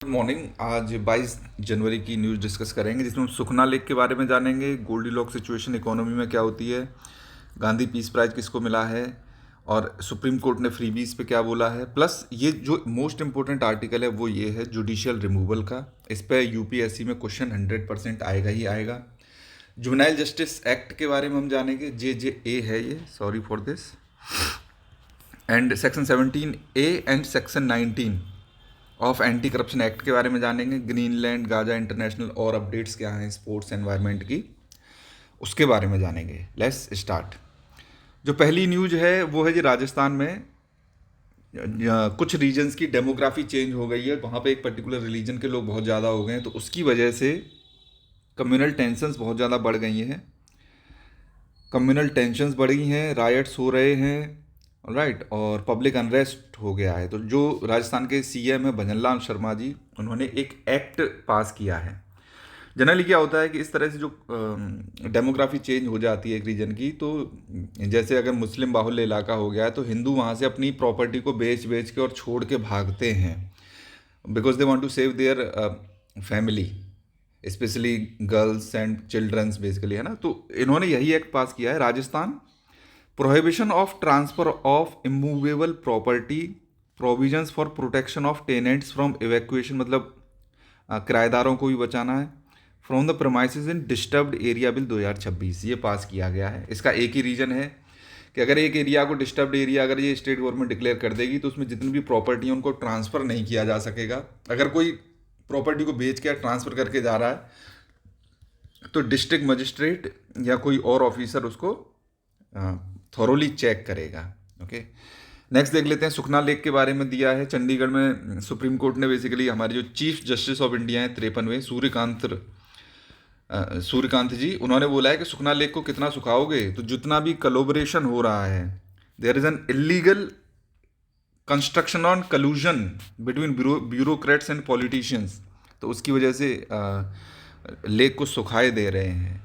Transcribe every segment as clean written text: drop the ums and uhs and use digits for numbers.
Good morning. आज 22 जनवरी की news discuss करेंगे जिसमें हम सुखना लेक के बारे में जानेंगे, गोल्डीलॉक सिचुएशन इकोनॉमी में क्या होती है, गांधी पीस प्राइज किसको मिला है और सुप्रीम कोर्ट ने फ्रीबीज पे क्या बोला है। प्लस ये जो मोस्ट इंपॉर्टेंट आर्टिकल है वो ये है जुडिशियल रिमूवल का। इस पर यूपीएससी में क्वेश्चन 100% आएगा ही आएगा। जुवेनाइल जस्टिस एक्ट के बारे में हम जानेंगे, JJA है ये, sorry for this. And section 17A and section 19 of anti corruption act के बारे में जानेंगे। ग्रीनलैंड गाजा इंटरनेशनल और अपडेट्स क्या हैं स्पोर्ट्स एनवायरनमेंट की, उसके बारे में जानेंगे। Let's start. जो पहली न्यूज़ है वो है जी, राजस्थान में कुछ रीजन्स की डेमोग्राफी चेंज हो गई है। वहाँ पे एक पर्टिकुलर रिलीजन के लोग बहुत ज़्यादा हो गए हैं, तो उसकी वजह से कम्युनल टेंशन्स बहुत ज़्यादा बढ़ गई हैं। कम्युनल टेंशन्स बढ़ी हैं, रायट्स हो रहे हैं, राइट, और पब्लिक अनरेस्ट हो गया है। तो जो राजस्थान के सीएम है भजनलाल शर्मा जी, उन्होंने एक एक्ट पास किया है। जनरली क्या होता है कि इस तरह से जो डेमोग्राफी चेंज हो जाती है एक रीजन की, तो जैसे अगर मुस्लिम बाहुल्य इलाका हो गया है तो हिंदू वहाँ से अपनी प्रॉपर्टी को बेच बेच के और छोड़ के भागते हैं, because they want to save their family, specially girls and childrens basically, है ना। तो इन्होंने यही एक्ट पास किया है, Rajasthan prohibition of transfer of immovable property, provisions for protection of tenants from evacuation, मतलब किराएदारों को भी बचाना है, from the premises in disturbed area bill 2026, ये पास किया गया है। इसका एक ही रीज़न है कि अगर एक एरिया को डिस्टर्ब्ड एरिया अगर ये स्टेट गवर्नमेंट डिक्लेयर कर देगी तो उसमें जितनी भी प्रॉपर्टी है उनको ट्रांसफ़र नहीं किया जा सकेगा। अगर कोई प्रॉपर्टी को बेच के ट्रांसफ़र करके जा रहा है तो डिस्ट्रिक्ट मजिस्ट्रेट या कोई और ऑफिसर उसको थॉरोली चेक करेगा। ओके, नेक्स्ट देख लेते हैं। सुखना लेक के बारे में दिया है, चंडीगढ़ में सुप्रीम कोर्ट ने बेसिकली हमारे जो चीफ जस्टिस ऑफ इंडिया हैं 53वें सूर्यकांत जी, उन्होंने बोला है कि सुखना लेक को कितना सुखाओगे, तो जितना भी कोलैबोरेशन हो रहा है, there is an illegal construction on collusion between bureaucrats and politicians, तो उसकी वजह से लेक को सुखाए दे रहे हैं,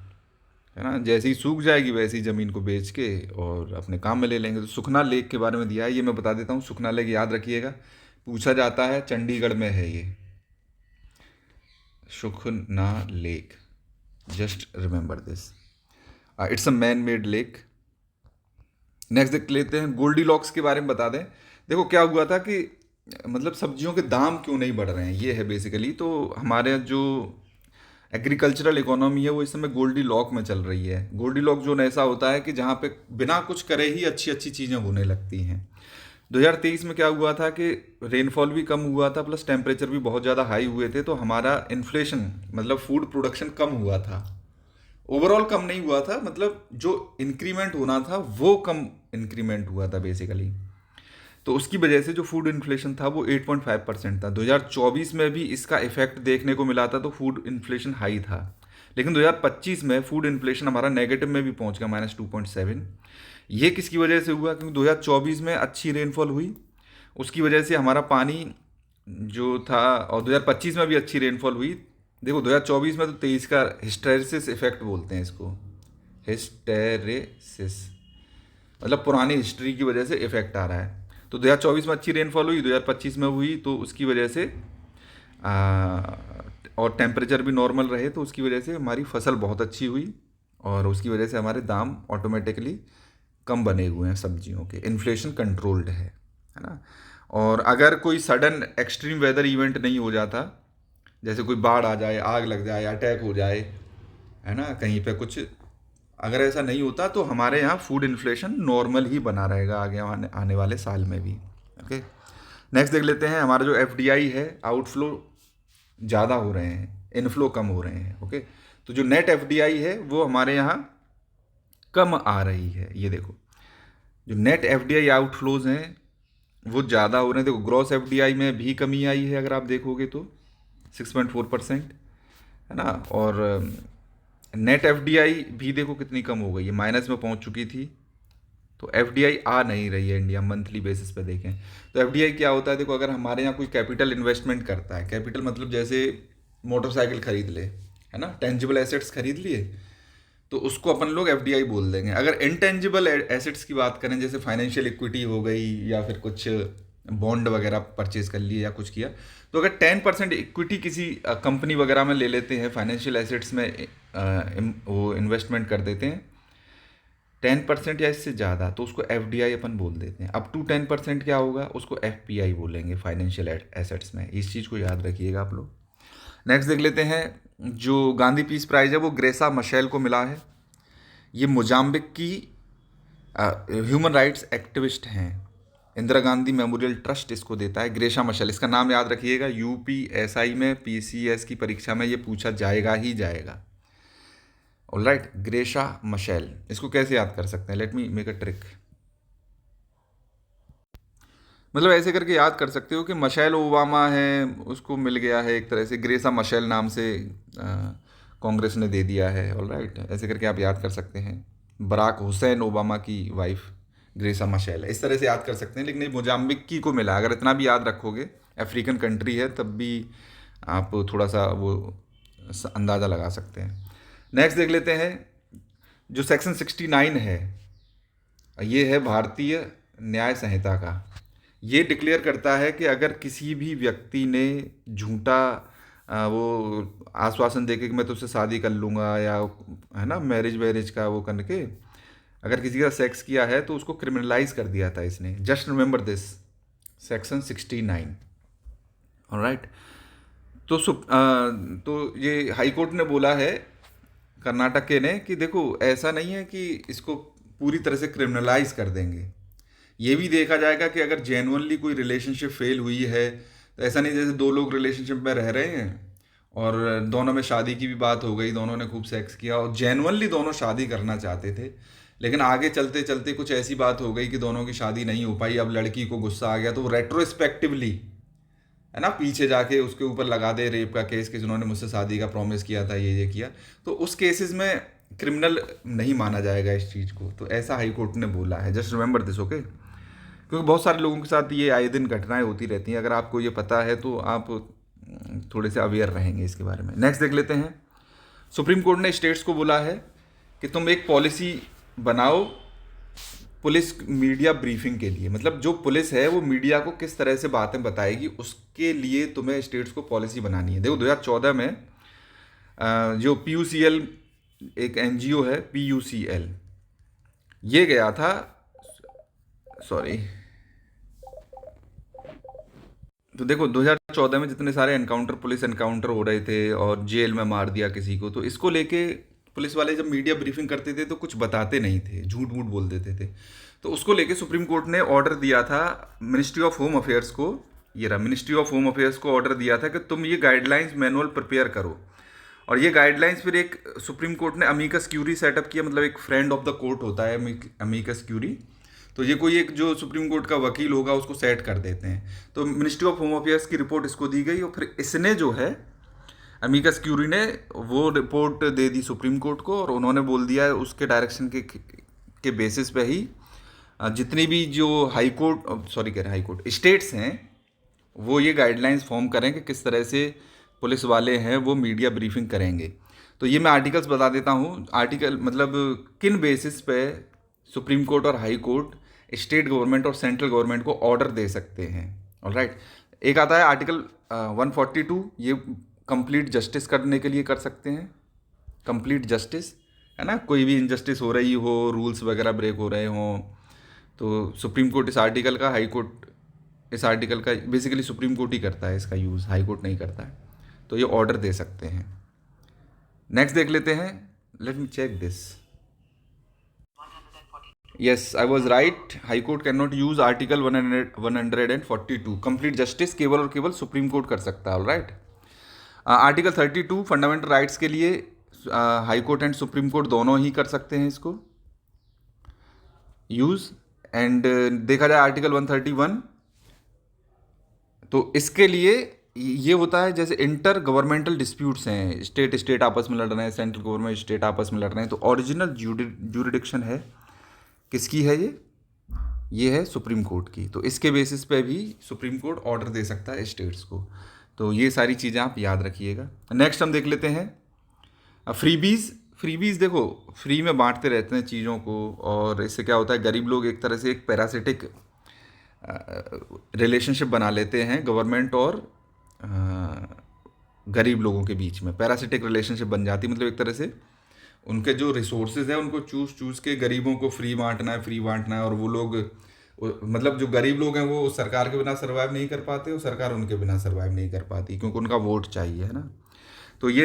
है ना। जैसे ही सूख जाएगी वैसे ही ज़मीन को बेच के और अपने काम में ले लेंगे। तो सुखना लेक के बारे में दिया है, ये मैं बता देता हूँ। सुखना लेक याद रखिएगा, पूछा जाता है, चंडीगढ़ में है ये Sukhna lake, just remember this, it's a man made lake. Next देख लेते हैं, गोल्डीलॉक्स के बारे में बता दें। देखो क्या हुआ था कि मतलब सब्जियों के दाम क्यों नहीं बढ़ रहे हैं, ये है बेसिकली। तो हमारे जो एग्रीकल्चरल इकोनॉमी है वो इस समय गोल्डी लॉक में चल रही है। गोल्डी लॉक जोन ऐसा होता है कि जहाँ पे बिना कुछ करे ही अच्छी अच्छी चीज़ें होने लगती हैं। 2023 में क्या हुआ था कि रेनफॉल भी कम हुआ था, प्लस टेम्परेचर भी बहुत ज़्यादा हाई हुए थे, तो हमारा इन्फ्लेशन मतलब फूड प्रोडक्शन कम हुआ था। ओवरऑल कम नहीं हुआ था, मतलब जो इंक्रीमेंट होना था वो कम इंक्रीमेंट हुआ था बेसिकली। तो उसकी वजह से जो फूड इन्फ्लेशन था वो 8.5% था। 2024 में भी इसका इफेक्ट देखने को मिला था, तो फूड इन्फ्लेशन हाई था। लेकिन 2025 में फूड इन्फ्लेशन हमारा नेगेटिव में भी पहुंच गया, -2.7। ये किसकी वजह से हुआ? क्योंकि 2024 में अच्छी रेनफॉल हुई, उसकी वजह से हमारा पानी जो था, और 2025 में भी अच्छी रेनफॉल हुई। देखो 2024 में तो 23 का हिस्टेरिसिस इफेक्ट बोलते हैं इसको, हिस्टेरिसिस मतलब पुरानी हिस्ट्री की वजह से इफेक्ट आ रहा है। तो 2024 में अच्छी रेनफॉल हुई, 2025 में हुई, तो उसकी वजह से और टेम्परेचर भी नॉर्मल रहे, तो उसकी वजह से हमारी फसल बहुत अच्छी हुई और उसकी वजह से हमारे दाम ऑटोमेटिकली कम बने हुए हैं सब्जियों के। इन्फ्लेशन कंट्रोल्ड है ना। और अगर कोई सडन एक्सट्रीम वेदर इवेंट नहीं हो जाता, जैसे कोई बाढ़ आ जाए, आग लग जाए, अटैक हो जाए, है ना, कहीं पे कुछ, अगर ऐसा नहीं होता तो हमारे यहाँ फूड इन्फ्लेशन नॉर्मल ही बना रहेगा आगे आने वाले साल में भी। ओके, नेक्स्ट देख लेते हैं। हमारा जो एफडीआई है, आउटफ्लो ज़्यादा हो रहे हैं, इनफ्लो कम हो रहे हैं। ओके, तो जो नेट एफडीआई है वो हमारे यहाँ कम आ रही है। ये देखो, जो नेट एफडीआई आउटफ्लोज हैं वो ज़्यादा हो रहे हैं। देखो ग्रॉस एफडीआई में भी कमी आई है, अगर आप देखोगे तो 6.4%, है ना। और नेट एफडीआई भी देखो कितनी कम हो गई है, माइनस में पहुंच चुकी थी। तो एफडीआई आ नहीं रही है इंडिया, मंथली बेसिस पे देखें तो एफडीआई क्या होता है। देखो अगर हमारे यहाँ कोई कैपिटल इन्वेस्टमेंट करता है, कैपिटल मतलब जैसे मोटरसाइकिल खरीद ले, है ना, टेंजिबल एसेट्स खरीद लिए, तो उसको अपन लोग एफडीआई बोल देंगे। अगर इनटेंजिबल एसेट्स की बात करें, जैसे फाइनेंशियल इक्विटी हो गई या फिर कुछ बॉन्ड वगैरह परचेज कर लिए या कुछ किया, तो अगर 10% इक्विटी किसी कंपनी वगैरह में ले लेते हैं, फाइनेंशियल एसेट्स में वो इन्वेस्टमेंट कर देते हैं 10% या इससे ज़्यादा, तो उसको FDI अपन बोल देते हैं। अप टू 10% क्या होगा, उसको FPI बोलेंगे फाइनेंशियल एसेट्स में। इस चीज़ को याद रखिएगा आप लोग। नेक्स्ट देख लेते हैं, जो गांधी पीस प्राइज़ है वो ग्रेसा मशेल को मिला है। ये मोजाम्बिक की ह्यूमन राइट्स एक्टिविस्ट हैं। इंदिरा गांधी मेमोरियल ट्रस्ट इसको देता है। ग्रेसा मशेल, इसका नाम याद रखिएगा, UPSI में PCS की परीक्षा में ये पूछा जाएगा ही जाएगा। ऑलराइट, ग्रेसा मशेल, इसको कैसे याद कर सकते हैं, let me make a trick. मतलब ऐसे करके याद कर सकते हो कि मशेल ओबामा है, उसको मिल गया है एक तरह से, ग्रेसा मशेल नाम से कांग्रेस ने दे दिया है। ऑलराइट, ऐसे करके आप याद कर सकते हैं। बराक हुसैन ओबामा की वाइफ ग्रेसा मशेल है, इस तरह से याद कर सकते हैं। लेकिन ये मोजाम्बिक को मिला, अगर इतना भी याद रखोगे, अफ्रीकन कंट्री है, तब भी आप थोड़ा सा वो अंदाज़ा लगा सकते हैं। नेक्स्ट देख लेते हैं, जो सेक्शन 69 है, ये है भारतीय न्याय संहिता का। ये डिक्लेयर करता है कि अगर किसी भी व्यक्ति ने झूठा वो आश्वासन देके कि मैं तुझसे शादी कर लूँगा, या है ना, मैरिज वैरिज का वो करके अगर किसी का सेक्स किया है, तो उसको क्रिमिनलाइज कर दिया था इसने। Just remember this, section 69। Alright, तो ये हाई कोर्ट ने बोला है कर्नाटक के ने कि देखो ऐसा नहीं है कि इसको पूरी तरह से क्रिमिनलाइज कर देंगे। ये भी देखा जाएगा कि अगर जेन्युइनली कोई रिलेशनशिप फेल हुई है, तो ऐसा नहीं जैसे दो लोग रिलेशनशिप में रह रहे हैं और दोनों में शादी की भी बात हो गई, दोनों ने खूब सेक्स किया और जेन्युइनली दोनों शादी करना चाहते थे, लेकिन आगे चलते चलते कुछ ऐसी बात हो गई कि दोनों की शादी नहीं हो पाई। अब लड़की को गुस्सा आ गया, तो वो रेट्रोस्पेक्टिवली, है ना, पीछे जाके उसके ऊपर लगा दे रेप का केस कि जिन्होंने मुझसे शादी का प्रॉमिस किया था, ये किया, तो उस केसेस में क्रिमिनल नहीं माना जाएगा इस चीज़ को। तो ऐसा हाई कोर्ट ने बोला है, जस्ट रिमेंबर दिस, ओके। क्योंकि बहुत सारे लोगों के साथ ये आए दिन घटनाएं होती रहती हैं, अगर आपको ये पता है तो आप थोड़े से अवेयर रहेंगे इसके बारे में। नेक्स्ट देख लेते हैं, सुप्रीम कोर्ट ने स्टेट्स को बोला है कि तुम एक पॉलिसी बनाओ पुलिस मीडिया ब्रीफिंग के लिए। मतलब जो पुलिस है वो मीडिया को किस तरह से बातें बताएगी, उसके लिए तुम्हें स्टेट्स को पॉलिसी बनानी है। देखो 2014 में जो PUCL एक NGO है, PUCL, ये गया था, सॉरी, तो देखो 2014 में जितने सारे एनकाउंटर, पुलिस एनकाउंटर हो रहे थे और जेल में मार दिया किसी को, तो इसको लेके पुलिस वाले जब मीडिया ब्रीफिंग करते थे तो कुछ बताते नहीं थे, झूठ मूठ बोल देते थे। तो उसको लेके सुप्रीम कोर्ट ने ऑर्डर दिया था मिनिस्ट्री ऑफ होम अफेयर्स को, ये रहा, मिनिस्ट्री ऑफ होम अफेयर्स को ऑर्डर दिया था कि तुम ये गाइडलाइंस मैनुअल प्रिपेयर करो। और ये गाइडलाइंस फिर एक सुप्रीम कोर्ट ने अमीकस क्यूरी सेटअप किया, मतलब एक फ्रेंड ऑफ द कोर्ट होता है अमीकस क्यूरी, तो ये कोई एक जो सुप्रीम कोर्ट का वकील होगा उसको सेट कर देते हैं। तो मिनिस्ट्री ऑफ होम अफेयर्स की रिपोर्ट इसको दी गई और फिर इसने जो है अमीकस क्यूरी ने वो रिपोर्ट दे दी सुप्रीम कोर्ट को, और उन्होंने बोल दिया है उसके डायरेक्शन के बेसिस पे ही जितनी भी जो हाई कोर्ट, सॉरी कह रहे हाई कोर्ट, स्टेट्स हैं, वो ये गाइडलाइंस फॉर्म करें कि किस तरह से पुलिस वाले हैं वो मीडिया ब्रीफिंग करेंगे। तो ये मैं आर्टिकल्स बता देता हूँ। आर्टिकल मतलब किन बेसिस पे सुप्रीम कोर्ट और हाई कोर्ट स्टेट गवर्नमेंट और सेंट्रल गवर्नमेंट को ऑर्डर दे सकते हैं। ऑलराइट, एक आता है आर्टिकल 142, ये कंप्लीट जस्टिस करने के लिए कर सकते हैं। कंप्लीट जस्टिस, है ना, कोई भी इनजस्टिस हो रही हो, रूल्स वगैरह ब्रेक हो रहे हों, तो सुप्रीम कोर्ट इस आर्टिकल का, हाई कोर्ट इस आर्टिकल का, बेसिकली सुप्रीम कोर्ट ही करता है इसका यूज़, हाई कोर्ट नहीं करता है, तो ये ऑर्डर दे सकते हैं। नेक्स्ट देख लेते हैं, let me check this, yes I was right, high court can not use article 142, complete justice केवल और केवल सुप्रीम कोर्ट कर सकता है। ऑलराइट, आर्टिकल 32 फंडामेंटल राइट्स के लिए high court and supreme court दोनों ही कर सकते हैं इसको यूज़। एंड देखा जाए आर्टिकल 131, तो इसके लिए ये होता है जैसे इंटर गवर्नमेंटल डिस्प्यूट्स हैं, स्टेट आपस में लड़ रहे हैं, सेंट्रल गवर्नमेंट स्टेट आपस में लड़ रहे हैं, तो ओरिजिनल ज्यूरिडिक्शन है किसकी है, ये है सुप्रीम कोर्ट की। तो इसके बेसिस पे भी सुप्रीम कोर्ट ऑर्डर दे सकता है स्टेट्स को। तो ये सारी चीज़ें आप याद रखिएगा। नेक्स्ट हम देख लेते हैं फ्रीबीज देखो फ्री में बांटते रहते हैं चीज़ों को, और इससे क्या होता है, गरीब लोग एक तरह से एक पैरासिटिक रिलेशनशिप बना लेते हैं गवर्नमेंट और गरीब लोगों के बीच में, पैरासिटिक रिलेशनशिप बन जाती है। मतलब एक तरह से उनके जो रिसोर्सेज है उनको चूज़ के गरीबों को फ्री बांटना है, और वो लोग मतलब जो गरीब लोग हैं वो सरकार के बिना सर्वाइव नहीं कर पाते, और सरकार उनके बिना सर्वाइव नहीं कर पाती, क्योंकि उनका वोट चाहिए, है ना। तो ये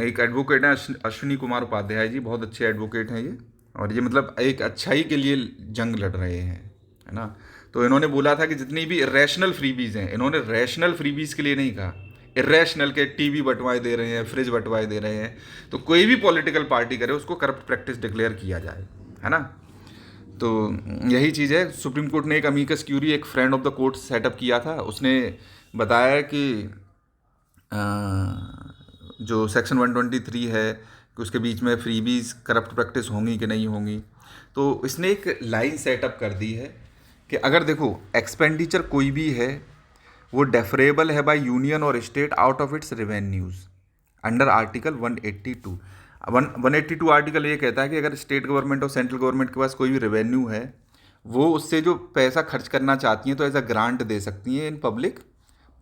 एक एडवोकेट है अश्विनी कुमार उपाध्याय जी, बहुत अच्छे एडवोकेट हैं ये, और ये मतलब एक अच्छाई के लिए जंग लड़ रहे हैं, है ना। तो इन्होंने बोला था कि जितनी भी इरेशनल फ्रीबीज हैं, इन्होंने रैशनल फ्रीबीज के लिए नहीं कहा, इरेशनल के टीवी बंटवाए दे रहे हैं, फ्रिज बंटवाए दे रहे हैं, तो कोई भी पॉलिटिकल पार्टी करे उसको करप्ट प्रैक्टिस डिक्लेयर किया जाए, है ना। तो यही चीज़ है। सुप्रीम कोर्ट ने एक अमीकस क्यूरी, एक friend of the court setup किया था, उसने बताया कि जो सेक्शन 123 है कि उसके बीच में फ्रीबीज करप्ट प्रैक्टिस होंगी कि नहीं होंगी। तो इसने एक लाइन सेटअप कर दी है कि अगर देखो एक्सपेंडिचर कोई भी है वो डेफरेबल है बाय यूनियन और state out of its revenues under article 182। 182 article ये कहता है कि अगर स्टेट गवर्नमेंट और सेंट्रल गवर्नमेंट के पास कोई भी रेवेन्यू है, वो उससे जो पैसा खर्च करना चाहती हैं तो एज अ ग्रांट दे सकती हैं इन पब्लिक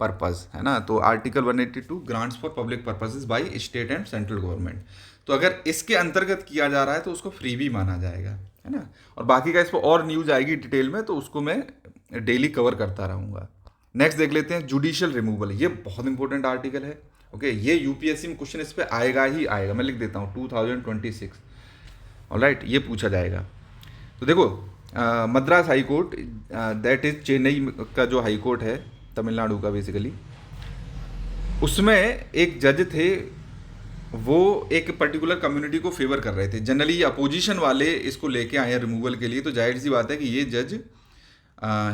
पर्पज़, है ना। तो article 182 grants for public purposes by state and central government. तो अगर इसके अंतर्गत किया जा रहा है तो उसको फ्री भी माना जाएगा, है ना। और बाकी का इस पर और न्यूज़ आएगी डिटेल में, तो उसको मैं डेली कवर करता रहूँगा। नेक्स्ट देख लेते हैं जुडिशियल रिमूवल। ये बहुत इंपॉर्टेंट आर्टिकल है, ओके। ये यूपीएससी में क्वेश्चन इस पे आएगा ही आएगा, मैं लिख देता हूँ 2026, ऑलराइट, ये पूछा जाएगा। तो देखो Madras high court, that is Chennai का जो हाई कोर्ट है तमिलनाडु का बेसिकली, उसमें एक जज थे, वो एक पर्टिकुलर कम्युनिटी को फेवर कर रहे थे। जनरली अपोजिशन वाले इसको लेके आए हैं रिमूवल के लिए, तो जाहिर सी बात है कि ये जज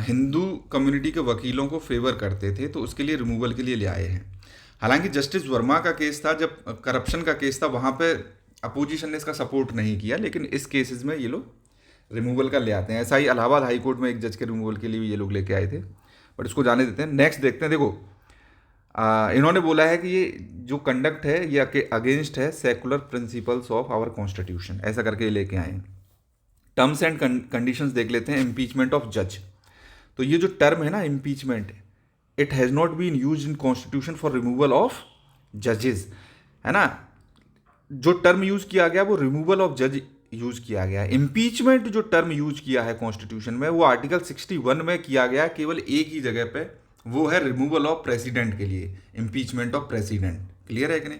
हिंदू कम्युनिटी के वकीलों को फेवर करते थे, तो उसके लिए रिमूवल के लिए ले आए हैं। हालांकि जस्टिस वर्मा का केस था, जब करप्शन का केस था, वहाँ पे अपोजिशन ने इसका सपोर्ट नहीं किया, लेकिन इस केसेस में ये लोग रिमूवल का ले आते हैं। ऐसा ही इलाहाबाद हाई कोर्ट में एक जज के रिमूवल के लिए भी ये लोग लेके आए थे, बट इसको जाने देते हैं। नेक्स्ट देखते हैं। देखो इन्होंने बोला है कि ये जो कंडक्ट है ये अगेंस्ट है secular principles of our constitution, ऐसा करके ये लेके आए। टर्म्स एंड कंडीशंस देख लेते हैं। इम्पीचमेंट ऑफ जज, तो ये जो टर्म है ना impeachment, it has not been use in constitution for removal of जजेस, है ना। जो टर्म यूज किया गया वो रिमूवल ऑफ जज यूज किया गया है। इम्पीचमेंट जो टर्म यूज किया है कॉन्स्टिट्यूशन में वो आर्टिकल 61 में किया गया केवल एक ही जगह पे, वो है रिमूवल ऑफ प्रेसिडेंट के लिए, इम्पीचमेंट ऑफ प्रेसिडेंट। क्लियर है कि नहीं।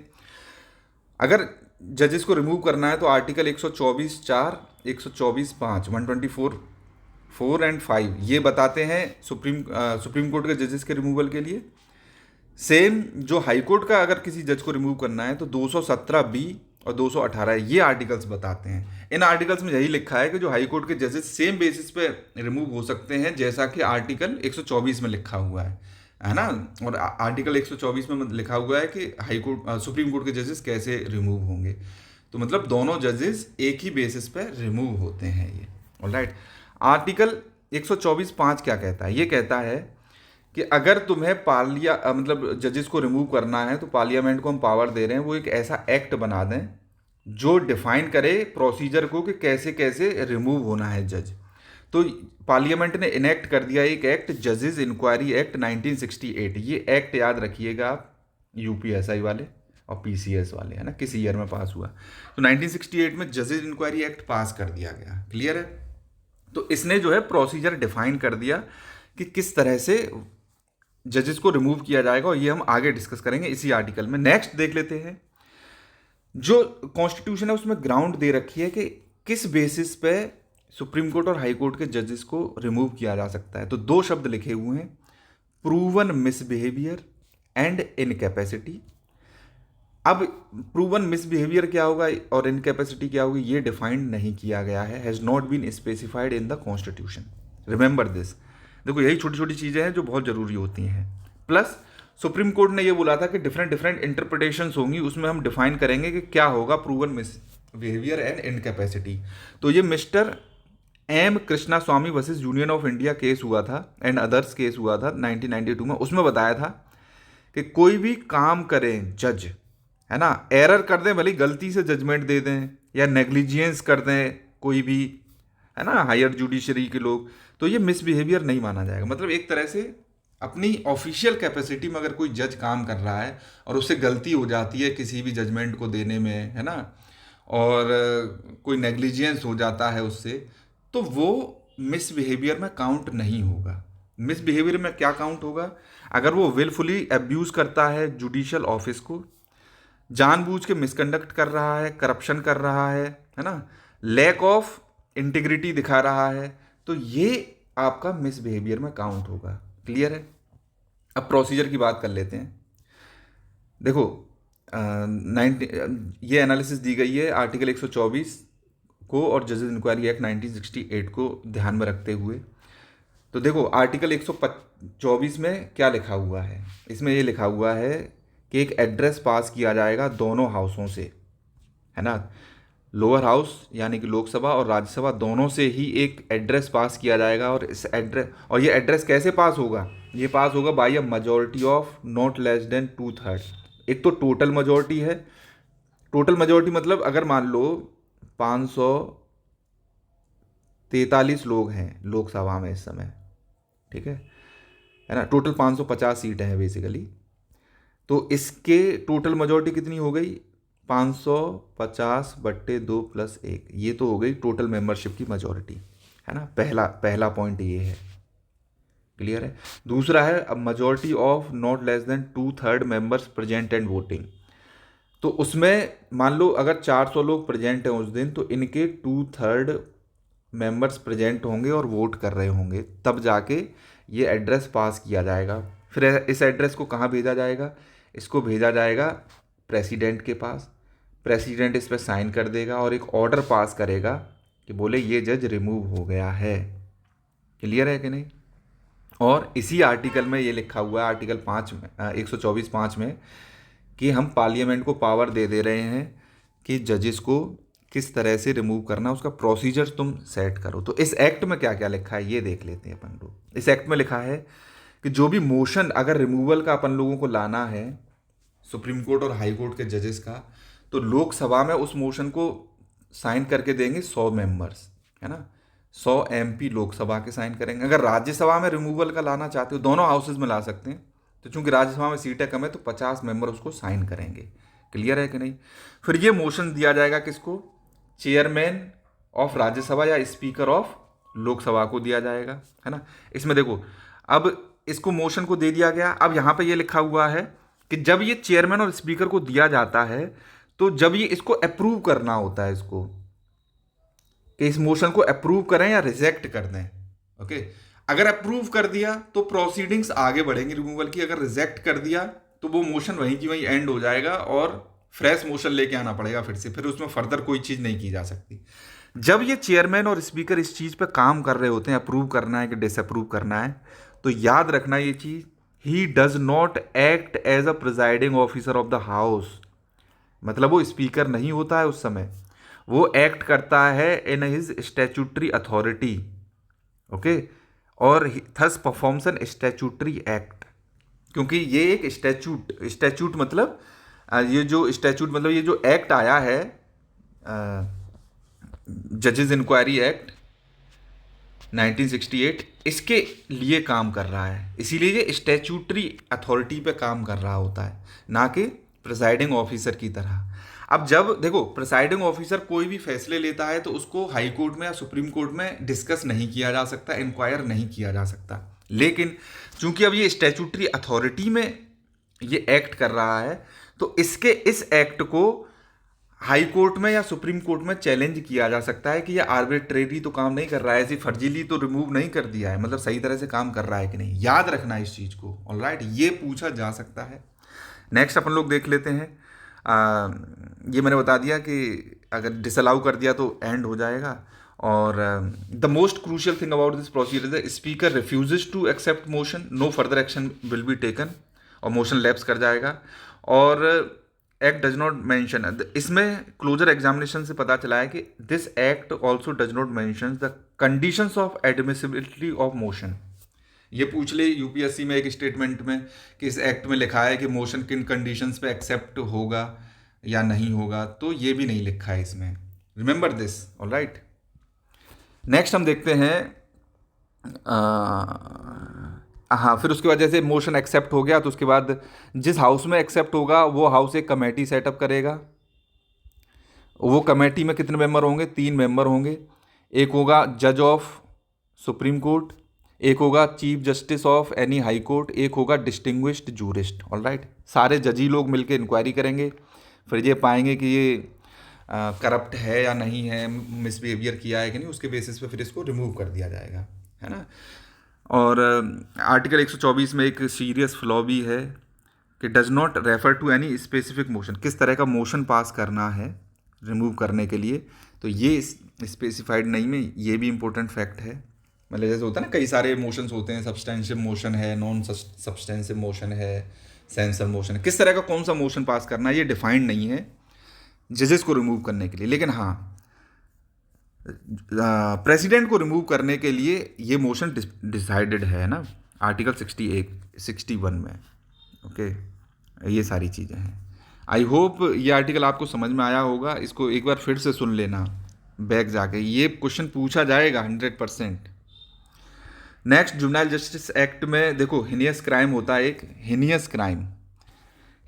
अगर जजेस को रिमूव करना है तो आर्टिकल 124(4), 124(5), 124(4) एंड 5 ये बताते हैं सुप्रीम कोर्ट के जजेस के रिमूवल के लिए। सेम जो हाई कोर्ट का अगर किसी जज को रिमूव करना है तो 217(b) और 218 ये आर्टिकल्स बताते हैं। इन आर्टिकल्स में यही लिखा है कि जो हाई कोर्ट के जजेस सेम बेसिस पे रिमूव हो सकते हैं, जैसा कि आर्टिकल 124 में लिखा हुआ है ना। और आर्टिकल 124 में लिखा हुआ है कि हाई कोर्ट सुप्रीम कोर्ट के जजेस कैसे रिमूव होंगे। तो मतलब दोनों जजेस एक ही बेसिस पे रिमूव होते हैं ये, ऑलराइट। आर्टिकल 124(5) क्या कहता है? ये कहता है कि अगर तुम्हें मतलब जजेस को रिमूव करना है तो पार्लियामेंट को हम पावर दे रहे हैं, वो एक ऐसा एक्ट बना दें जो डिफाइन करे प्रोसीजर को कि कैसे कैसे रिमूव होना है जज। तो पार्लियामेंट ने इनेक्ट कर दिया एक एक्ट, जजेस इंक्वायरी एक्ट 1968। ये एक्ट याद रखिएगा आप, यूपीएसआई वाले और पीसीएस वाले, है ना, किस ईयर में पास हुआ। तो 1968 में जजेस इंक्वायरी एक्ट पास कर दिया गया। क्लियर है। तो इसने जो है प्रोसीजर डिफाइन कर दिया कि किस तरह से जजेस को रिमूव किया जाएगा, और ये हम आगे डिस्कस करेंगे इसी आर्टिकल में। नेक्स्ट देख लेते हैं। जो कॉन्स्टिट्यूशन है उसमें ग्राउंड दे रखी है कि किस बेसिस पे सुप्रीम कोर्ट और हाई कोर्ट के जजेस को रिमूव किया जा सकता है। तो दो शब्द लिखे हुए हैं, प्रूवन मिसबिहेवियर एंड इनकैपेसिटी। अब प्रूवन मिसबिहेवियर क्या होगा और इनकैपेसिटी क्या होगी ये डिफाइंड नहीं किया गया है, has not been specified in the constitution. Remember this. देखो यही छोटी छोटी चीज़ें हैं जो बहुत ज़रूरी होती हैं। प्लस सुप्रीम कोर्ट ने ये बोला था कि डिफरेंट इंटरप्रिटेशंस होंगी, उसमें हम डिफाइन करेंगे कि क्या होगा प्रूवन मिसबिहेवियर एंड इनकैपेसिटी। तो ये mister M Krishnaswamy versus union of India case हुआ था एंड अदर्स केस हुआ था 1992 में। उसमें बताया था कि कोई भी काम करें जज, है ना, एरर कर दें, भले गलती से जजमेंट दे दें या नेग्लिजियंस कर दें कोई भी, है ना, हायर जुडिशरी के लोग, तो ये मिसबिहेवियर नहीं माना जाएगा। मतलब एक तरह से अपनी ऑफिशियल कैपेसिटी में अगर कोई जज काम कर रहा है और उससे गलती हो जाती है किसी भी जजमेंट को देने में, है ना, और कोई नेग्लिजियंस हो जाता है उससे, तो वो मिसबिहेवियर में काउंट नहीं होगा। मिसबिहेवियर में क्या काउंट होगा? अगर वो विलफुली एब्यूज करता है जुडिशियल ऑफिस को, जानबूझ के मिसकंडक्ट कर रहा है, करप्शन कर रहा है ना, लैक ऑफ इंटीग्रिटी दिखा रहा है, तो ये आपका मिसबिहेवियर में काउंट होगा। क्लियर है? अब प्रोसीजर की बात कर लेते हैं। देखो, ये एनालिसिस दी गई है आर्टिकल 124 को और जजेस इंक्वायरी एक्ट 1968 को ध्यान में रखते हुए। तो देखो, आर्टिकल 124 में क्या लिखा हुआ है? इसमें ये लिखा हुआ है कि एक एड्रेस पास किया जाएगा दोनों हाउसों से, है ना, लोअर हाउस यानी कि लोकसभा और राज्यसभा दोनों से ही एक एड्रेस पास किया जाएगा। और इस एड्रेस, और ये एड्रेस कैसे पास होगा? ये पास होगा by a majority of not less than 2/3। एक तो टोटल मेजॉरिटी है। टोटल मेजॉरिटी मतलब अगर मान लो 543 लोग हैं लोकसभा में इस समय, ठीक है ना, टोटल 550 सीटें हैं बेसिकली, तो इसके टोटल मेजॉरिटी कितनी हो गई? 550/2 + 1, ये तो हो गई टोटल मेंबरशिप की मेजॉरिटी, है ना। पहला पॉइंट ये है। क्लियर है? दूसरा है अब majority of not less than 2/3 members present and voting. तो उसमें मान लो अगर 400 लोग प्रेजेंट हैं उस दिन, तो इनके 2/3 मेंबर्स प्रेजेंट होंगे और वोट कर रहे होंगे, तब जाके ये एड्रेस पास किया जाएगा। फिर इस एड्रेस को कहाँ भेजा जाएगा? इसको भेजा जाएगा प्रेसिडेंट के पास। प्रेसिडेंट इस पर साइन कर देगा और एक ऑर्डर पास करेगा कि बोले ये जज रिमूव हो गया है। क्लियर है कि नहीं? और इसी आर्टिकल में ये लिखा हुआ है, आर्टिकल 5 में 124(5) में, कि हम पार्लियामेंट को पावर दे रहे हैं कि जजेस को किस तरह से रिमूव करना, उसका प्रोसीजर तुम सेट करो। तो इस एक्ट में क्या क्या लिखा है ये देख लेते हैं अपन लोग। इस एक्ट में लिखा है कि जो भी मोशन अगर रिमूवल का अपन लोगों को लाना है सुप्रीम कोर्ट और हाई कोर्ट के जजेस का, तो लोकसभा में उस मोशन को साइन करके देंगे 100 मेंबर्स, है ना, 100 MP लोकसभा के साइन करेंगे। अगर राज्यसभा में रिमूवल का लाना चाहते हो, दोनों हाउसेज में ला सकते हैं, तो चूंकि राज्यसभा में सीटें कम है तो 50 मेंबर उसको साइन करेंगे। क्लियर है कि नहीं? फिर ये मोशन दिया जाएगा किसको? चेयरमैन ऑफ राज्यसभा या स्पीकर ऑफ लोकसभा को दिया जाएगा, है ना। इसमें देखो, अब इसको मोशन को दे दिया गया। अब यहाँ पे ये लिखा हुआ है कि जब ये चेयरमैन और स्पीकर को दिया जाता है, तो जब ये इसको अप्रूव करना होता है, इसको कि इस मोशन को अप्रूव करें या रिजेक्ट कर दें। ओके, अगर अप्रूव कर दिया तो प्रोसीडिंग्स आगे बढ़ेंगी रिमूवल की। अगर रिजेक्ट कर दिया तो वो मोशन वहीं की वहीं एंड हो जाएगा और फ्रेश मोशन लेके आना पड़ेगा फिर से, फिर उसमें फर्दर कोई चीज़ नहीं की जा सकती। जब ये चेयरमैन और स्पीकर इस चीज़ पे काम कर रहे होते हैं, अप्रूव करना है कि डिसअप्रूव करना है, तो याद रखना ये चीज़, he does not act as a presiding officer of the house. मतलब वो स्पीकर नहीं होता है उस समय, वो एक्ट करता है in his statutory authority. Okay, और thus performs an statutory act, क्योंकि ये एक स्टैच्यूट मतलब ये जो स्टैच्यूट मतलब ये जो एक्ट आया है, जजेस इंक्वायरी एक्ट 1968, इसके लिए काम कर रहा है। इसीलिए ये स्टैच्यूटरी अथॉरिटी पे काम कर रहा होता है, ना कि प्रिसाइडिंग ऑफिसर की तरह। अब जब देखो, प्रिसाइडिंग ऑफिसर कोई भी फैसले लेता है तो उसको हाई कोर्ट में या सुप्रीम कोर्ट में डिस्कस नहीं किया जा सकता, इंक्वायर नहीं किया जा सकता। लेकिन चूंकि अब ये स्टैच्यूटरी अथॉरिटी में ये एक्ट कर रहा है, तो इस एक्ट को हाई कोर्ट में या सुप्रीम कोर्ट में चैलेंज किया जा सकता है कि ये आर्बिट्रेरी तो काम नहीं कर रहा है, ऐसी फर्जीली तो रिमूव नहीं कर दिया है, मतलब सही तरह से काम कर रहा है कि नहीं। याद रखना इस चीज़ को। ऑलराइट, ये पूछा जा सकता है। नेक्स्ट अपन लोग देख लेते हैं। ये मैंने बता दिया कि अगर डिसअलाउ कर दिया तो एंड हो जाएगा। और the most crucial thing about this procedure is speaker refuses to accept motion, no further action will be taken, और मोशन लैप्स कर जाएगा। और एक्ट डज नॉट मेंशन, इसमें क्लोजर एग्जामिनेशन से पता चला है कि this act also does not mention the conditions of admissibility of motion. ये पूछ ले यूपीएससी में एक स्टेटमेंट में कि इस एक्ट में लिखा है कि मोशन किन कंडीशंस पे एक्सेप्ट होगा या नहीं होगा, तो ये भी नहीं लिखा है इसमें। Remember this. ऑलराइट, नेक्स्ट हम देखते हैं, हाँ, फिर उसके बाद जैसे मोशन एक्सेप्ट हो गया तो उसके बाद जिस हाउस में एक्सेप्ट होगा वो हाउस एक कमेटी सेटअप करेगा। वो कमेटी में कितने मेंबर होंगे? 3 मेंबर होंगे। एक होगा जज ऑफ सुप्रीम कोर्ट, एक होगा chief justice of any high court, एक होगा डिस्टिंग्विश्ड जूरिस्ट। ऑल राइट, सारे जजी लोग मिलकर इंक्वायरी करेंगे, फिर ये पाएंगे कि ये करप्ट है या नहीं है, मिसबिहेवियर किया है कि नहीं, उसके बेसिस पे फिर इसको रिमूव कर दिया जाएगा, है ना। और आर्टिकल 124 में एक सीरियस फ्लॉ भी है कि does not refer to any specific motion, किस तरह का मोशन पास करना है रिमूव करने के लिए, तो ये स्पेसिफाइड नहीं में, ये भी इंपॉर्टेंट फैक्ट है। मतलब जैसे होता है ना, कई सारे मोशंस होते हैं, सब्सटेंशियल मोशन है, नॉन सब्सटेंशियल मोशन है, सेंसर मोशन है, किस तरह का कौन सा मोशन पास करना है ये डिफाइंड नहीं है जजेस को रिमूव करने के लिए। लेकिन हाँ, प्रेसिडेंट को रिमूव करने के लिए ये मोशन डिसाइडेड है ना, आर्टिकल 61 में। ओके, ये सारी चीज़ें हैं। आई होप ये आर्टिकल आपको समझ में आया होगा, इसको एक बार फिर से सुन लेना बैक जाके, ये क्वेश्चन पूछा जाएगा 100%। नेक्स्ट, जुवेनाइल जस्टिस एक्ट में देखो, हिनियस क्राइम होता है एक, हिनियस क्राइम।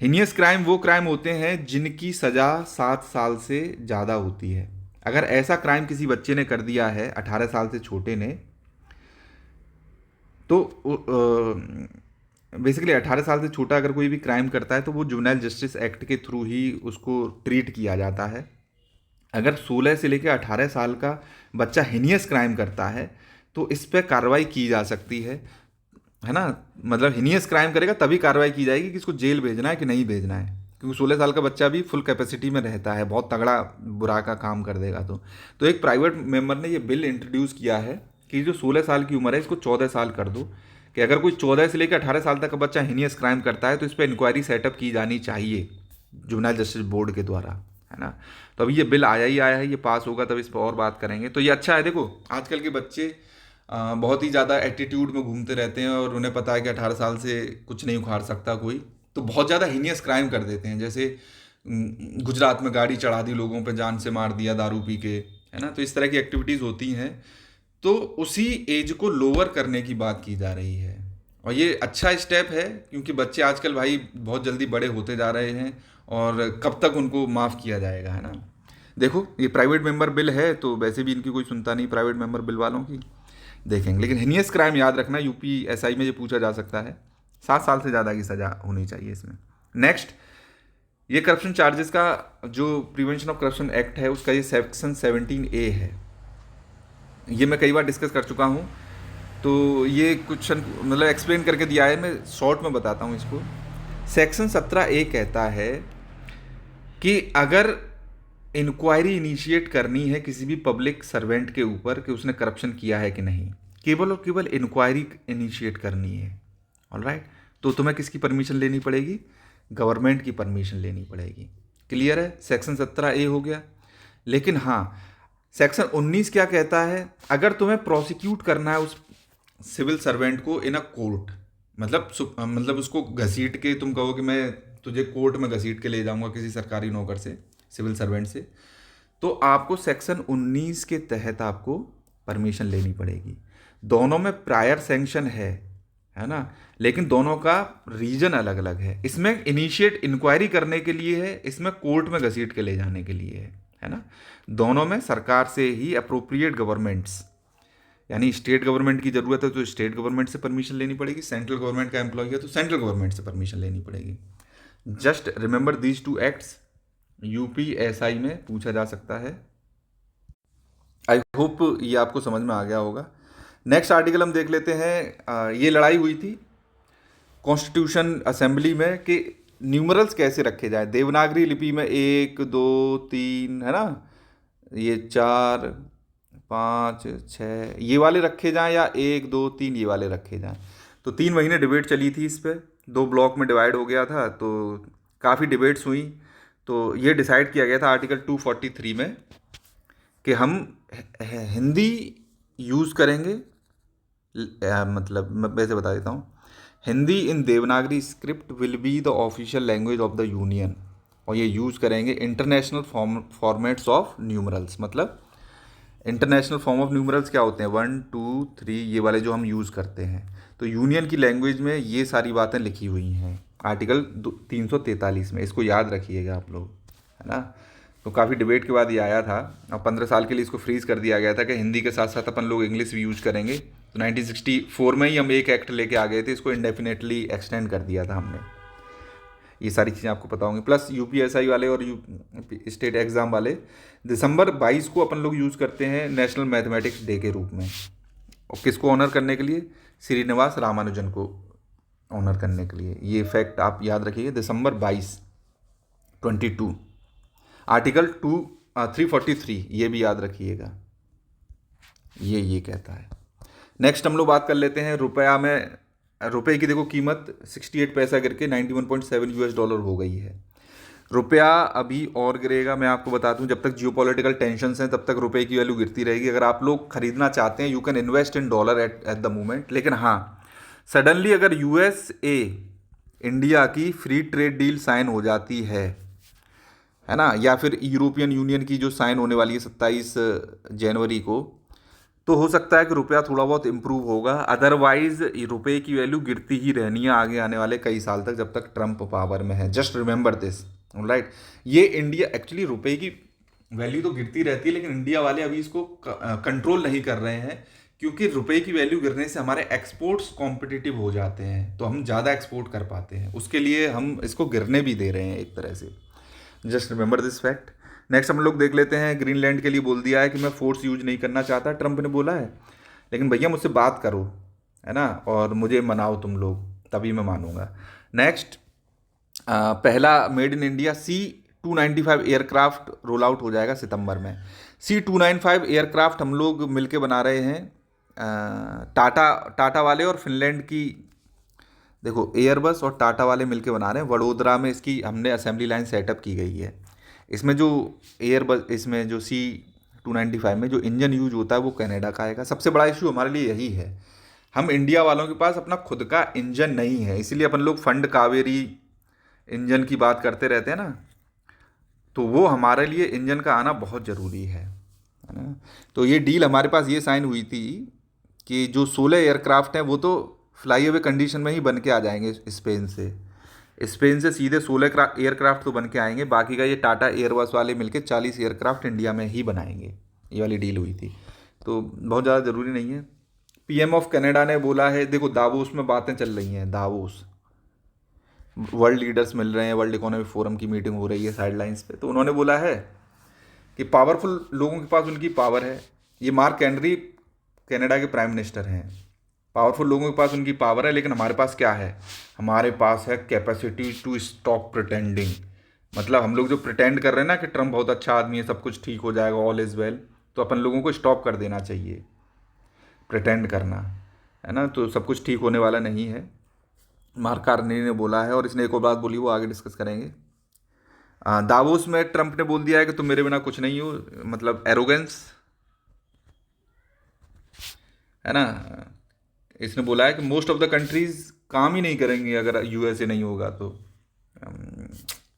हिनियस क्राइम वो क्राइम होते हैं जिनकी सज़ा 7 साल से ज़्यादा होती है। अगर ऐसा क्राइम किसी बच्चे ने कर दिया है 18 साल से छोटे ने, तो बेसिकली 18 साल से छोटा अगर कोई भी क्राइम करता है तो वो जुवेनाइल जस्टिस एक्ट के थ्रू ही उसको ट्रीट किया जाता है। अगर 16 से लेकर 18 साल का बच्चा हिनियस क्राइम करता है तो इस पर कार्रवाई की जा सकती है ना। मतलब हिनियस क्राइम करेगा तभी कार्रवाई की जाएगी कि इसको जेल भेजना है कि नहीं भेजना है, क्योंकि 16 साल का बच्चा भी फुल कैपेसिटी में रहता है, बहुत तगड़ा बुरा का काम कर देगा। तो एक प्राइवेट मेंबर ने ये बिल इंट्रोड्यूस किया है कि जो 16 साल की उम्र है इसको 14 साल कर दो, कि अगर कोई 14 से लेकर 18 साल तक का बच्चा हिनियस क्राइम करता है तो इस पर इंक्वायरी सेटअप की जानी चाहिए जुवेनाइल जस्टिस बोर्ड के द्वारा, है ना। तो अभी ये बिल आया ही आया है, ये पास होगा तब इस पर और बात करेंगे। तो ये अच्छा है। देखो, आजकल के बच्चे बहुत ही ज़्यादा एटीट्यूड में घूमते रहते हैं और उन्हें पता है कि 18 साल से कुछ नहीं उखाड़ सकता कोई, तो बहुत ज़्यादा हीनियस क्राइम कर देते हैं। जैसे गुजरात में गाड़ी चढ़ा दी, लोगों पे जान से मार दिया दारू पी के, है ना। तो इस तरह की एक्टिविटीज़ होती हैं, तो उसी एज को लोअर करने की बात की जा रही है। और ये अच्छा स्टेप है, क्योंकि बच्चे आजकल भाई बहुत जल्दी बड़े होते जा रहे हैं और कब तक उनको माफ़ किया जाएगा, है ना। देखो, ये प्राइवेट मेंबर बिल है तो वैसे भी इनकी कोई सुनता नहीं प्राइवेट मेंबर बिल वालों की, देखेंगे। लेकिन हिनियस क्राइम याद रखना, यूपी एसआई में ये पूछा जा सकता है, 7 साल से ज़्यादा की सज़ा होनी चाहिए इसमें। नेक्स्ट, ये करप्शन चार्जेस का जो प्रिवेंशन ऑफ करप्शन एक्ट है उसका ये सेक्शन 17A है। ये मैं कई बार डिस्कस कर चुका हूँ, तो ये क्वेश्चन मतलब एक्सप्लेन करके दिया है, मैं शॉर्ट में बताता हूँ इसको। सेक्शन 17A कहता है कि अगर इंक्वायरी इनिशिएट करनी है किसी भी पब्लिक सर्वेंट के ऊपर कि उसने करप्शन किया है कि नहीं, केवल और केवल इंक्वायरी इनिशिएट करनी है, ऑलराइट, तो तुम्हें किसकी परमिशन लेनी पड़ेगी? गवर्नमेंट की परमिशन लेनी पड़ेगी। क्लियर है? सेक्शन 17A हो गया। लेकिन हाँ, सेक्शन 19 क्या कहता है? अगर तुम्हें प्रोसिक्यूट करना है उस सिविल सर्वेंट को इन अ कोर्ट, मतलब उसको घसीट के तुम कहो कि मैं तुझे कोर्ट में घसीट के ले जाऊंगा किसी सरकारी नौकर से, सिविल सर्वेंट से, तो आपको सेक्शन 19 के तहत आपको परमिशन लेनी पड़ेगी। दोनों में प्रायर सैंक्शन है ना, लेकिन दोनों का रीजन अलग अलग है। इसमें इनिशिएट इंक्वायरी करने के लिए है, इसमें कोर्ट में घसीट के ले जाने के लिए है ना। दोनों में सरकार से ही अप्रोप्रिएट गवर्नमेंट्स, यानी स्टेट गवर्नमेंट की ज़रूरत है तो स्टेट गवर्नमेंट से परमिशन लेनी पड़ेगी, सेंट्रल गवर्नमेंट का एम्प्लॉय है तो सेंट्रल गवर्नमेंट से परमिशन लेनी पड़ेगी। Just remember these 2 acts, UP SI में पूछा जा सकता है। आई होप ये आपको समझ में आ गया होगा। नेक्स्ट आर्टिकल हम देख लेते हैं। ये लड़ाई हुई थी कॉन्स्टिट्यूशन असेंबली में कि न्यूमरल्स कैसे रखे जाए। देवनागरी लिपि में 1 2 3 है ना, ये 4 5 6 ये वाले रखे जाएं या 1 2 3 ये वाले रखे जाएं। तो 3 महीने डिबेट चली थी इस पर, 2 ब्लॉक में डिवाइड हो गया था, तो काफ़ी डिबेट्स हुई। तो ये डिसाइड किया गया था आर्टिकल 243 में कि हम हिंदी यूज़ करेंगे। मतलब मैं वैसे बता देता हूँ, Hindi in Devanagari script will be the official language of the union, और ये यूज़ करेंगे इंटरनेशनल फॉर्मेट्स ऑफ न्यूमरल्स। मतलब इंटरनेशनल फॉर्म ऑफ न्यूमरल्स क्या होते हैं? 1 2 3, ये वाले जो हम यूज़ करते हैं। तो यूनियन की लैंग्वेज में ये सारी बातें लिखी हुई हैं आर्टिकल 343 में, इसको याद रखिएगा आप लोग, है ना। तो काफ़ी डिबेट के बाद ये आया था, और 15 साल के लिए इसको फ्रीज कर दिया गया था कि हिंदी के साथ साथ अपन लोग इंग्लिश भी यूज करेंगे। तो 1964 में ही हम एक एक्ट लेके आ गए थे, इसको इंडेफिनेटली एक्सटेंड कर दिया था हमने। ये सारी चीज़ें आपको पता होंगी। प्लस यूपीएसआई वाले और स्टेट एग्ज़ाम वाले दिसंबर 22 को अपन लोग यूज़ करते हैं नेशनल मैथमेटिक्स डे के रूप में। और किसको ऑनर करने के लिए? श्रीनिवास रामानुजन को ऑनर करने के लिए। ये फैक्ट आप याद रखिए, दिसंबर 22 आर्टिकल 343 ये भी याद रखिएगा, ये कहता है। नेक्स्ट हम लोग बात कर लेते हैं रुपया में। रुपए की देखो कीमत 68 पैसा गिर के $91.7 हो गई है। रुपया अभी और गिरेगा, मैं आपको बता दूं, जब तक जियोपॉलिटिकल टेंशंस हैं तब तक रुपए की वैल्यू गिरती रहेगी। अगर आप लोग खरीदना चाहते हैं, you can invest in dollar at the moment. लेकिन हाँ, सडनली अगर यूएसए इंडिया की फ्री ट्रेड डील साइन हो जाती है ना, या फिर यूरोपियन यूनियन की जो साइन होने वाली है 27 जनवरी को, तो हो सकता है कि रुपया थोड़ा बहुत इम्प्रूव होगा। अदरवाइज रुपये की वैल्यू गिरती ही रहनी है आगे आने वाले कई साल तक, जब तक ट्रम्प पावर में है। Just remember this, right. ये इंडिया एक्चुअली रुपये की वैल्यू तो गिरती रहती है, लेकिन इंडिया वाले अभी इसको कंट्रोल नहीं कर रहे हैं, क्योंकि रुपये की वैल्यू गिरने से हमारे एक्सपोर्ट्स कॉम्पिटिटिव हो जाते हैं, तो हम ज़्यादा एक्सपोर्ट कर पाते हैं। उसके लिए हम इसको गिरने भी दे रहे हैं एक तरह से। Just remember this fact. Next हम लोग देख लेते हैं, ग्रीनलैंड के लिए बोल दिया है कि मैं फोर्स यूज नहीं करना चाहता, ट्रंप ने बोला है। लेकिन भैया मुझसे बात करो, है ना, और मुझे मनाओ तुम लोग, तभी मैं मानूंगा। नेक्स्ट, पहला made in India C-295 aircraft roll out हो जाएगा सितंबर में। C-295 एयरक्राफ्ट हम लोग मिलके बना रहे हैं, टाटा वाले और फिनलैंड की, देखो एयरबस और टाटा वाले मिलके बना रहे हैं। वडोदरा में इसकी हमने असेंबली लाइन सेटअप की गई है। इसमें जो एयरबस, इसमें जो C-295 में जो इंजन यूज होता है वो कनाडा का आएगा। सबसे बड़ा इशू हमारे लिए यही है, हम इंडिया वालों के पास अपना खुद का इंजन नहीं है, इसीलिए अपन लोग फंड कावेरी इंजन की बात करते रहते हैं ना। तो वो हमारे लिए इंजन का आना बहुत ज़रूरी है ना। तो ये डील हमारे पास ये साइन हुई थी कि जो 16 एयरक्राफ्ट हैं वो तो फ्लाई अवे कंडीशन में ही बन के आ जाएंगे स्पेन से सीधे 16 एयरक्राफ्ट तो बन के आएंगे। बाकी का ये टाटा एयरबस वाले मिलके 40 एयरक्राफ्ट इंडिया में ही बनाएंगे। ये वाली डील हुई थी, तो बहुत ज़्यादा ज़रूरी नहीं है। पीएम ऑफ कनाडा ने बोला है, देखो दावोस में बातें चल रही हैं, दावोस वर्ल्ड लीडर्स मिल रहे हैं, वर्ल्ड इकोनॉमिक फोरम की मीटिंग हो रही है साइडलाइंस पे, तो उन्होंने बोला है कि पावरफुल लोगों के पास उनकी पावर है। ये मार्क हेनरी कनाडा के प्राइम मिनिस्टर हैं। पावरफुल लोगों के पास उनकी पावर है, लेकिन हमारे पास क्या है? हमारे पास है कैपेसिटी टू स्टॉप प्रिटेंडिंग। मतलब हम लोग जो प्रिटेंड कर रहे हैं ना कि ट्रम्प बहुत अच्छा आदमी है, सब कुछ ठीक हो जाएगा, ऑल इज़ वेल, तो अपन लोगों को स्टॉप कर देना चाहिए प्रिटेंड करना, है ना। तो सब कुछ ठीक होने वाला नहीं है, मार्क कार्नी ने बोला है। और इसने एक और बात बोली, वो आगे डिस्कस करेंगे। दावोस में ट्रम्प ने बोल दिया है कि तुम मेरे बिना कुछ नहीं हो, मतलब एरोगेंस, है ना। इसने बोला है कि मोस्ट ऑफ द कंट्रीज काम ही नहीं करेंगी अगर यूएसए नहीं होगा, तो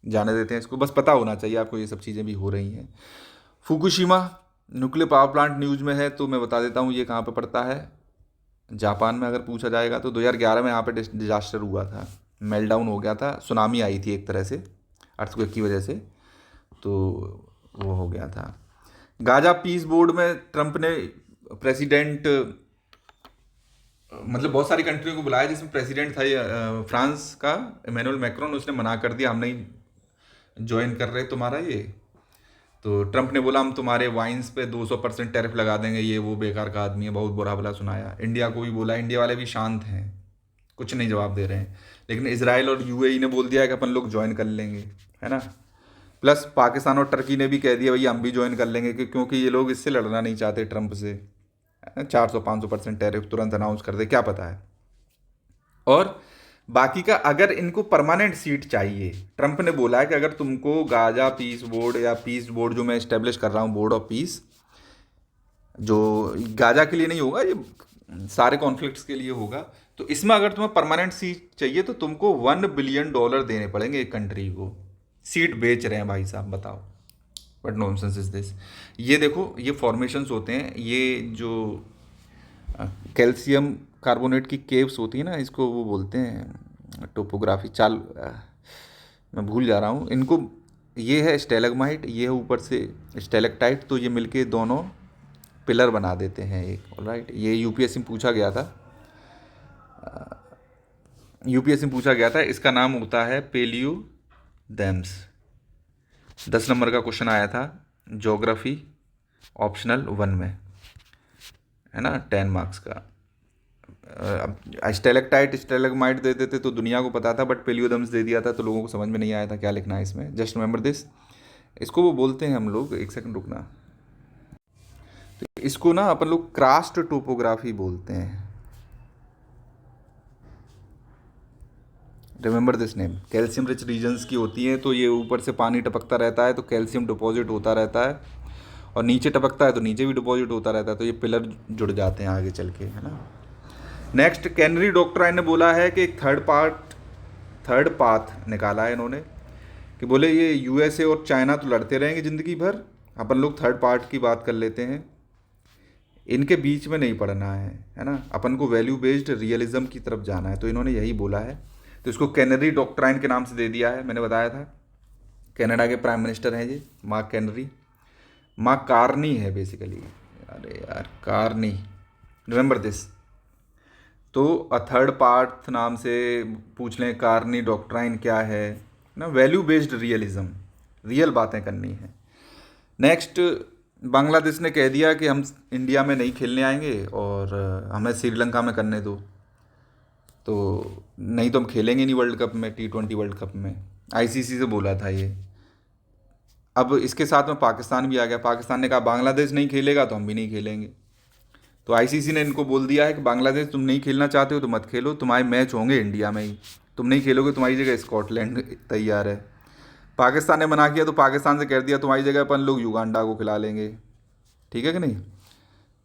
जाने देते हैं इसको। बस पता होना चाहिए आपको, ये सब चीज़ें भी हो रही हैं। Fukushima nuclear power plant news में है, तो मैं बता देता हूँ ये कहाँ पे पड़ता है। जापान में अगर पूछा जाएगा तो 2011 में यहाँ पे डिजास्टर हुआ था, मेल्टडाउन हो गया था, सुनामी आई थी एक तरह से अर्थक्वेक की वजह से, तो वो हो गया था। गाजा पीस बोर्ड में ट्रंप ने प्रेसिडेंट, मतलब बहुत सारी कंट्रियों को बुलाया, जिसमें प्रेसिडेंट था फ्रांस का इमैनुअल मैक्रोन, उसने मना कर दिया, हम नहीं ज्वाइन कर रहे तुम्हारा ये। तो ट्रंप ने बोला हम तुम्हारे वाइन्स पे 200% टैरिफ लगा देंगे, ये वो बेकार का आदमी है, बहुत बुरा भला सुनाया। इंडिया को भी बोला, इंडिया वाले भी शांत हैं, कुछ नहीं जवाब दे रहे हैं। लेकिन इजराइल और यूएई ने बोल दिया है कि अपन लोग ज्वाइन कर लेंगे, है ना। प्लस पाकिस्तान और टर्की ने भी कह दिया भैया हम भी ज्वाइन कर लेंगे, क्योंकि ये लोग इससे लड़ना नहीं चाहते ट्रंप से। 400-500% टैरिफ तुरंत अनाउंस कर दे, क्या पता है। और बाकी का, अगर इनको परमानेंट सीट चाहिए, ट्रंप ने बोला है कि अगर तुमको गाजा पीस बोर्ड या पीस बोर्ड जो मैं इस्टेब्लिश कर रहा हूँ, बोर्ड ऑफ पीस, जो गाजा के लिए नहीं होगा, ये सारे कॉन्फ्लिक्ट्स के लिए होगा, तो इसमें अगर तुम्हें परमानेंट सीट चाहिए तो तुमको $1 बिलियन देने पड़ेंगे एक कंट्री को। सीट बेच रहे हैं भाई साहब, बताओ। But nonsense is this. ये देखो, ये फॉर्मेशंस होते हैं, ये जो कैल्शियम कार्बोनेट की केव्स होती है ना, इसको वो बोलते हैं टोपोग्राफी चाल, मैं भूल जा रहा हूँ इनको। ये है स्टेलगमाइट, ये है ऊपर से स्टेलेक्टाइट, तो ये मिलके दोनों पिलर बना देते हैं एक। ऑलराइट, ये यूपीएससी में पूछा गया था, यूपीएससी में पूछा गया था। इसका नाम होता है पेलियो दैम्स। 10 नंबर का क्वेश्चन आया था ज्योग्राफी ऑप्शनल 1 में, है ना, 10 मार्क्स का। स्टेलेक्टाइट स्टेलेगमाइट दे देते तो दुनिया को पता था, बट पेलियोदम्स दे दिया था तो लोगों को समझ में नहीं आया था क्या लिखना है इसमें। Just remember this. इसको वो बोलते हैं हम लोग, एक सेकंड रुकना, तो इसको ना अपन लोग क्रास्ट टोपोग्राफी बोलते हैं। Remember this name. Calcium rich regions की होती है, तो ये ऊपर से पानी टपकता रहता है तो कैल्शियम डिपॉजिट होता रहता है, और नीचे टपकता है तो नीचे भी डिपॉजिट होता रहता है, तो ये पिलर जुड़ जाते हैं आगे चल के, है ना। नेक्स्ट, कैनरी डॉक्ट्राइन ने बोला है कि एक थर्ड पाथ निकाला है इन्होंने, कि बोले ये यूएसए और चाइना तो लड़ते रहेंगे ज़िंदगी भर, अपन लोग थर्ड पार्ट की बात कर लेते हैं, इनके बीच में नहीं पढ़ना है ना, अपन को वैल्यू बेस्ड रियलिज्म की तरफ जाना है, तो इन्होंने यही बोला है। तो इसको कैनरी डॉक्ट्राइन के नाम से दे दिया है, मैंने बताया था। कनाडा के प्राइम मिनिस्टर हैं ये, मार्क कैनरी। मार्क कार्नी है बेसिकली, अरे यार कार्नी, रिमेंबर दिस। तो अ थर्ड पार्ट नाम से पूछ लें कार्नी डॉक्ट्राइन क्या है ना, वैल्यू बेस्ड रियलिज्म, रियल बातें करनी है। नेक्स्ट, बांग्लादेश ने कह दिया कि हम इंडिया में नहीं खेलने आएंगे और हमें श्रीलंका में करने दो, तो नहीं तो हम खेलेंगे नहीं वर्ल्ड कप में, T20 वर्ल्ड कप में, आईसीसी से बोला था ये। अब इसके साथ में पाकिस्तान भी आ गया, पाकिस्तान ने कहा बांग्लादेश नहीं खेलेगा तो हम भी नहीं खेलेंगे, तो आईसीसी ने इनको बोल दिया है कि बांग्लादेश तुम नहीं खेलना चाहते हो तो मत खेलो, तुम्हारे मैच होंगे इंडिया में ही, तुम नहीं खेलोगे, तुम्हारी जगह स्कॉटलैंड तैयार है। पाकिस्तान ने मना किया तो पाकिस्तान से कह दिया तुम्हारी जगह अपन लोग युगांडा को खिला लेंगे, ठीक है कि नहीं।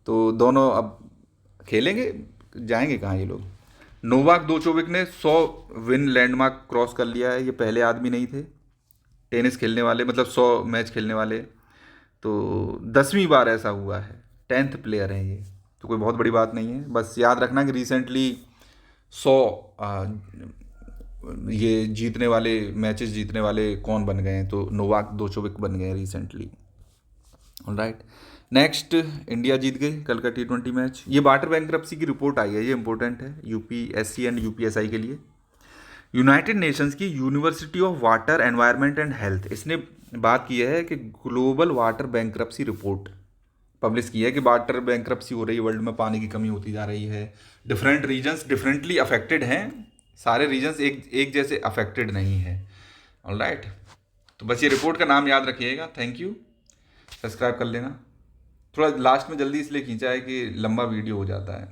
तो दोनों अब खेलेंगे, जाएंगे कहाँ ये लोग। नोवाक जोकोविक ने 100 विन लैंडमार्क क्रॉस कर लिया है, ये पहले आदमी नहीं थे टेनिस खेलने वाले, मतलब 100 मैच खेलने वाले, तो 10वीं बार ऐसा हुआ है, 10th प्लेयर हैं ये, तो कोई बहुत बड़ी बात नहीं है। बस याद रखना कि रिसेंटली 100 ये जीतने वाले, मैचेस जीतने वाले कौन बन गए हैं, तो नोवाक जोकोविक बन गए रिसेंटली। ऑलराइट, नेक्स्ट, इंडिया जीत गई कल का T20 मैच। ये वाटर बैंक्रप्सी की रिपोर्ट आई है, ये इंपॉर्टेंट है यूपीएससी एंड यूपीएसआई के लिए। यूनाइटेड नेशंस की university of water environment and health, इसने बात की है कि global water bankruptcy report publish की है कि वाटर बैंक्रप्सी हो रही है वर्ल्ड में, पानी की कमी होती जा रही है, डिफरेंट रीजन्स डिफरेंटली अफेक्टेड हैं, सारे रीजन्स एक जैसे अफेक्टेड नहीं है। ऑलराइट, तो बस ये रिपोर्ट का नाम याद रखिएगा। थैंक यू, सब्सक्राइब कर लेना। थोड़ा लास्ट में जल्दी इसलिए खींचा है कि लंबा वीडियो हो जाता है।